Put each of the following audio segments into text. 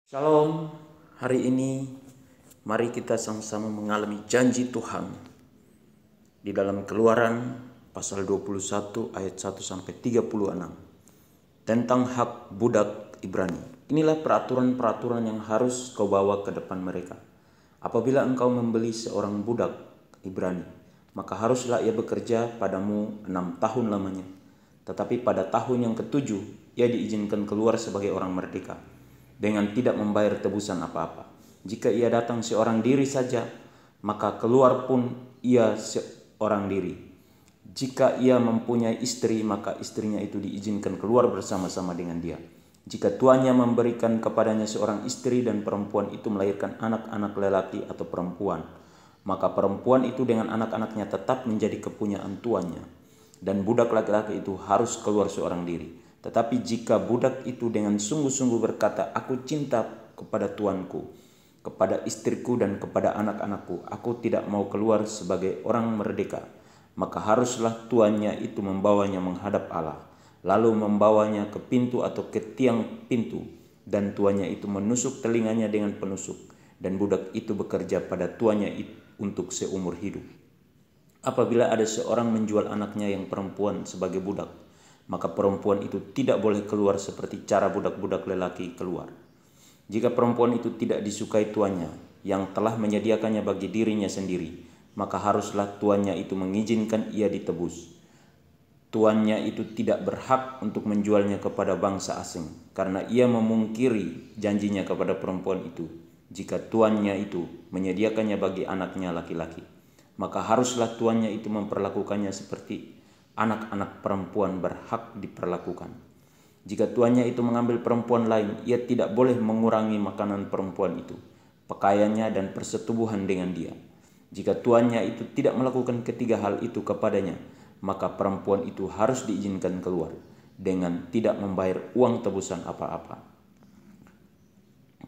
Shalom, hari ini mari kita sama-sama mengalami janji Tuhan di dalam Keluaran pasal 21 ayat 1 sampai 36 tentang hak budak Ibrani. Inilah peraturan-peraturan yang harus kau bawa ke depan mereka. Apabila engkau membeli seorang budak Ibrani, maka haruslah ia bekerja padamu 6 tahun lamanya. Tetapi pada tahun yang ke-7 ia diizinkan keluar sebagai orang merdeka, dengan tidak membayar tebusan apa-apa. Jika ia datang seorang diri saja, maka keluar pun ia seorang diri. Jika ia mempunyai istri, maka istrinya itu diizinkan keluar bersama-sama dengan dia. Jika tuannya memberikan kepadanya seorang istri dan perempuan itu melahirkan anak-anak lelaki atau perempuan, maka perempuan itu dengan anak-anaknya tetap menjadi kepunyaan tuannya, dan budak laki-laki itu harus keluar seorang diri. Tetapi jika budak itu dengan sungguh-sungguh berkata, aku cinta kepada tuanku, kepada istriku dan kepada anak-anakku, aku tidak mau keluar sebagai orang merdeka, maka haruslah tuannya itu membawanya menghadap Allah, lalu membawanya ke pintu atau ke tiang pintu, dan tuannya itu menusuk telinganya dengan penusuk, dan budak itu bekerja pada tuannya untuk seumur hidup. Apabila ada seorang menjual anaknya yang perempuan sebagai budak, maka perempuan itu tidak boleh keluar seperti cara budak-budak lelaki keluar. Jika perempuan itu tidak disukai tuannya yang telah menyediakannya bagi dirinya sendiri, maka haruslah tuannya itu mengizinkan ia ditebus. Tuannya itu tidak berhak untuk menjualnya kepada bangsa asing, karena ia memungkiri janjinya kepada perempuan itu. Jika tuannya itu menyediakannya bagi anaknya laki-laki, maka haruslah tuannya itu memperlakukannya seperti anak-anak perempuan berhak diperlakukan. Jika tuannya itu mengambil perempuan lain, ia tidak boleh mengurangi makanan perempuan itu, pakaiannya dan persetubuhan dengan dia. Jika tuannya itu tidak melakukan ketiga hal itu kepadanya, maka perempuan itu harus diizinkan keluar dengan tidak membayar uang tebusan apa-apa.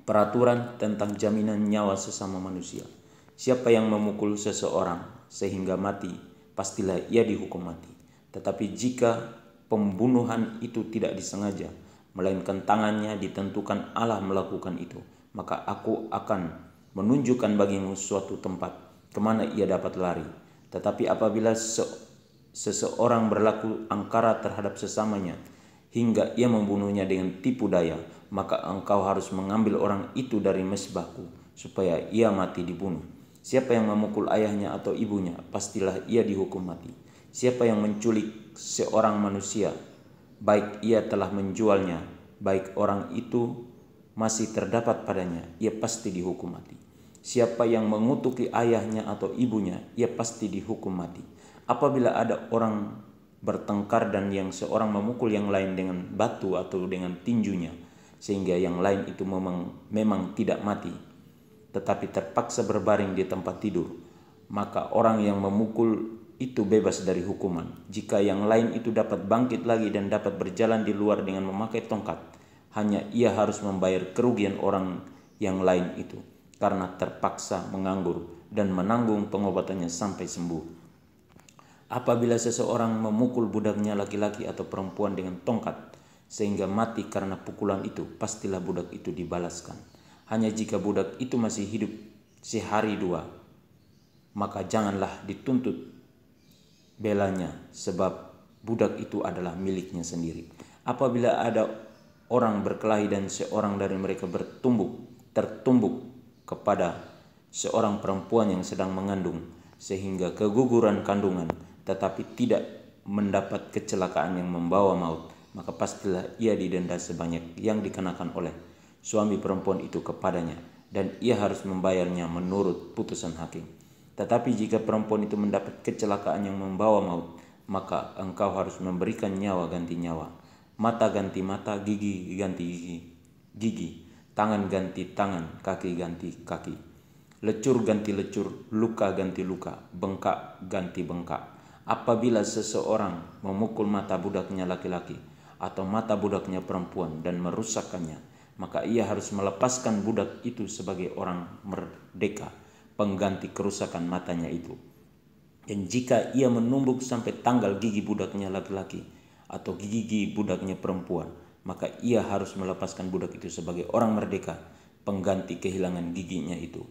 Peraturan tentang jaminan nyawa sesama manusia. Siapa yang memukul seseorang sehingga mati, pastilah ia dihukum mati. Tetapi jika pembunuhan itu tidak disengaja, melainkan tangannya ditentukan Allah melakukan itu, maka aku akan menunjukkan bagimu suatu tempat kemana ia dapat lari. Tetapi apabila seseorang berlaku angkara terhadap sesamanya hingga ia membunuhnya dengan tipu daya, maka engkau harus mengambil orang itu dari mezbahku supaya ia mati dibunuh. Siapa yang memukul ayahnya atau ibunya, pastilah ia dihukum mati. Siapa yang menculik seorang manusia, baik ia telah menjualnya, baik orang itu masih terdapat padanya, ia pasti dihukum mati. Siapa yang mengutuki ayahnya atau ibunya, ia pasti dihukum mati. Apabila ada orang bertengkar dan yang seorang memukul yang lain dengan batu atau dengan tinjunya, sehingga yang lain itu memang tidak mati, tetapi terpaksa berbaring di tempat tidur, maka orang yang memukul itu bebas dari hukuman. Jika yang lain itu dapat bangkit lagi dan dapat berjalan di luar dengan memakai tongkat, hanya ia harus membayar kerugian orang yang lain itu, karena terpaksa menganggur dan menanggung pengobatannya sampai sembuh. Apabila seseorang memukul budaknya laki-laki atau perempuan dengan tongkat sehingga mati karena pukulan itu, pastilah budak itu dibalaskan. Hanya jika budak itu masih hidup sehari dua, maka janganlah dituntut belanya, sebab budak itu adalah miliknya sendiri. Apabila ada orang berkelahi dan seorang dari mereka tertumbuk kepada seorang perempuan yang sedang mengandung sehingga keguguran kandungan, tetapi tidak mendapat kecelakaan yang membawa maut, maka pastilah ia didenda sebanyak yang dikenakan oleh suami perempuan itu kepadanya, dan ia harus membayarnya menurut putusan hakim. Tetapi jika perempuan itu mendapat kecelakaan yang membawa maut, maka engkau harus memberikan nyawa ganti nyawa, mata ganti mata, gigi ganti gigi, tangan ganti tangan, kaki ganti kaki, lecur ganti lecur, luka ganti luka, bengkak ganti bengkak. Apabila seseorang memukul mata budaknya laki-laki atau mata budaknya perempuan dan merusakkannya, maka ia harus melepaskan budak itu sebagai orang merdeka, pengganti kerusakan matanya itu. Dan jika ia menumbuk sampai tanggal gigi budaknya laki-laki atau gigi budaknya perempuan, maka ia harus melepaskan budak itu sebagai orang merdeka pengganti kehilangan giginya itu.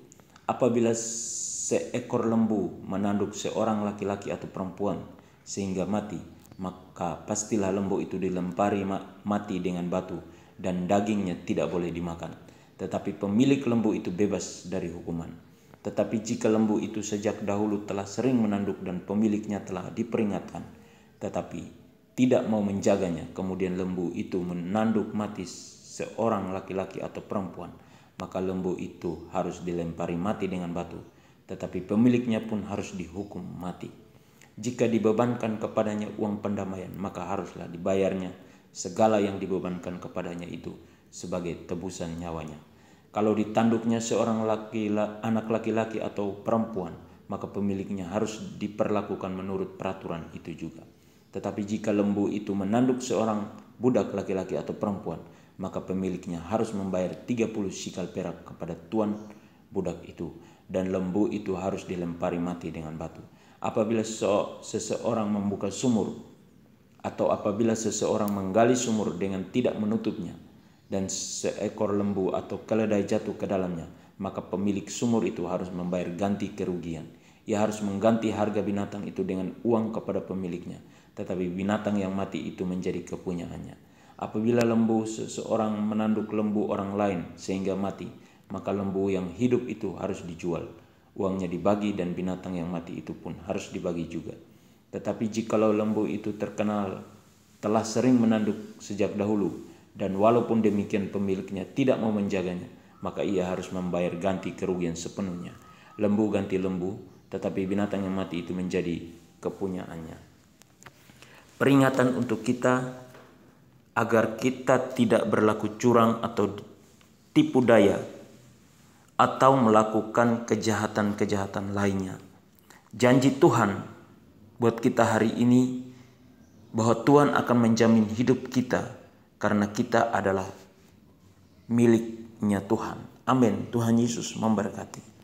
Apabila seekor lembu menanduk seorang laki-laki atau perempuan sehingga mati, maka pastilah lembu itu dilempari mati dengan batu dan dagingnya tidak boleh dimakan. Tetapi pemilik lembu itu bebas dari hukuman. Tetapi jika lembu itu sejak dahulu telah sering menanduk dan pemiliknya telah diperingatkan, tetapi tidak mau menjaganya, kemudian lembu itu menanduk mati seorang laki-laki atau perempuan, maka lembu itu harus dilempari mati dengan batu, tetapi pemiliknya pun harus dihukum mati. Jika dibebankan kepadanya uang pendamaian, maka haruslah dibayarnya segala yang dibebankan kepadanya itu sebagai tebusan nyawanya. Kalau ditanduknya seorang anak laki-laki atau perempuan, maka pemiliknya harus diperlakukan menurut peraturan itu juga. Tetapi jika lembu itu menanduk seorang budak laki-laki atau perempuan, maka pemiliknya harus membayar 30 sikal perak kepada tuan budak itu, dan lembu itu harus dilempari mati dengan batu. Apabila seseorang membuka sumur, atau apabila seseorang menggali sumur dengan tidak menutupnya, dan seekor lembu atau keledai jatuh ke dalamnya, maka pemilik sumur itu harus membayar ganti kerugian. Ia harus mengganti harga binatang itu dengan uang kepada pemiliknya, tetapi binatang yang mati itu menjadi kepunyaannya. Apabila lembu seseorang menanduk lembu orang lain sehingga mati, maka lembu yang hidup itu harus dijual, uangnya dibagi, dan binatang yang mati itu pun harus dibagi juga. Tetapi jikalau lembu itu terkenal telah sering menanduk sejak dahulu, dan walaupun demikian pemiliknya tidak mau menjaganya, maka ia harus membayar ganti kerugian sepenuhnya. Lembu ganti lembu, tetapi binatang yang mati itu menjadi kepunyaannya. Peringatan untuk kita agar kita tidak berlaku curang atau tipu daya atau melakukan kejahatan-kejahatan lainnya. Janji Tuhan buat kita hari ini bahwa Tuhan akan menjamin hidup kita karena kita adalah miliknya Tuhan. Amin. Tuhan Yesus memberkati.